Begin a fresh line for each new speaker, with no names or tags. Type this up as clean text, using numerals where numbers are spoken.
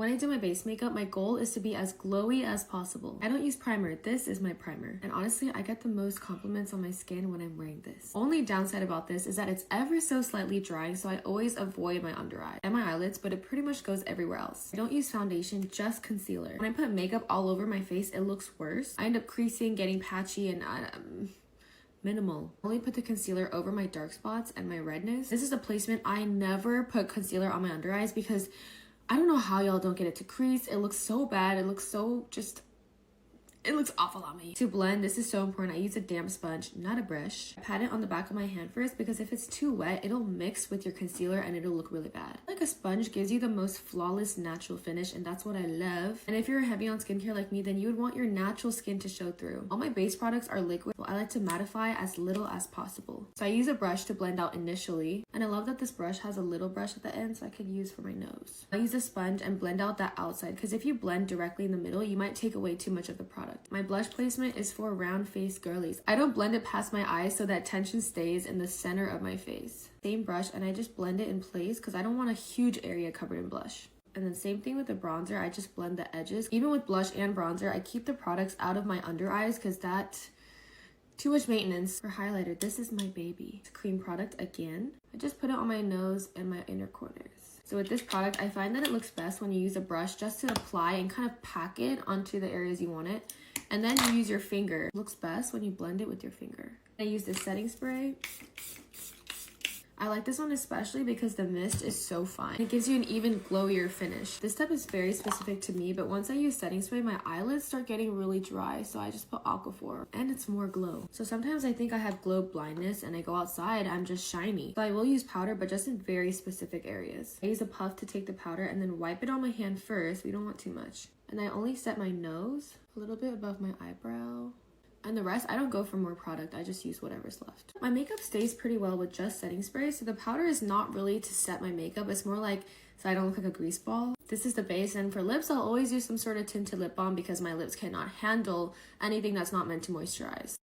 When I do my base makeup, my goal is to be as glowy as possible. I don't use primer. This is my primer. And honestly, I get the most compliments on my skin when I'm wearing this. Only downside about this is that it's ever so slightly drying, so I always avoid my under eye and my eyelids, but it pretty much goes everywhere else. I don't use foundation, just concealer. When I put makeup all over my face, it looks worse. I end up creasing, getting patchy, and minimal. I only put the concealer over my dark spots and my redness. This is a placement. I never put concealer on my under eyes because I don't know how y'all don't get it to crease. It looks so bad. It looks so it looks awful on me. To blend, this is so important. I use a damp sponge, not a brush. I pat it on the back of my hand first because if it's too wet, it'll mix with your concealer and it'll look really bad. Like a sponge gives you the most flawless natural finish, and that's what I love. And if you're heavy on skincare like me, then you would want your natural skin to show through. All my base products are liquid, so I like to mattify as little as possible. So I use a brush to blend out initially, and I love that this brush has a little brush at the end so I could use for my nose. I use a sponge and blend out that outside because if you blend directly in the middle, you might take away too much of the product. My blush placement is for round face girlies. I don't blend it past my eyes so that tension stays in the center of my face. Same brush, and I just blend it in place because I don't want a huge area covered in blush. And then same thing with the bronzer, I just blend the edges. Even with blush and bronzer, I keep the products out of my under eyes because that's too much maintenance. For highlighter, this is my baby. It's a cream product again. I just put it on my nose and my inner corners. So with this product, I find that it looks best when you use a brush just to apply and kind of pack it onto the areas you want it. And then you use your finger. It looks best when you blend it with your finger. I use this setting spray. I like this one especially because the mist is so fine. It gives you an even glowier finish. This step is very specific to me, but once I use setting spray, my eyelids start getting really dry, so I just put Aquaphor, and it's more glow. So sometimes I think I have glow blindness and I go outside, I'm just shiny. So I will use powder, but just in very specific areas. I use a puff to take the powder and then wipe it on my hand first. We don't want too much. And I only set my nose a little bit above my eyebrow. And the rest, I don't go for more product. I just use whatever's left. My makeup stays pretty well with just setting spray. So the powder is not really to set my makeup. It's more like so I don't look like a grease ball. This is the base. And for lips, I'll always use some sort of tinted lip balm because my lips cannot handle anything that's not meant to moisturize.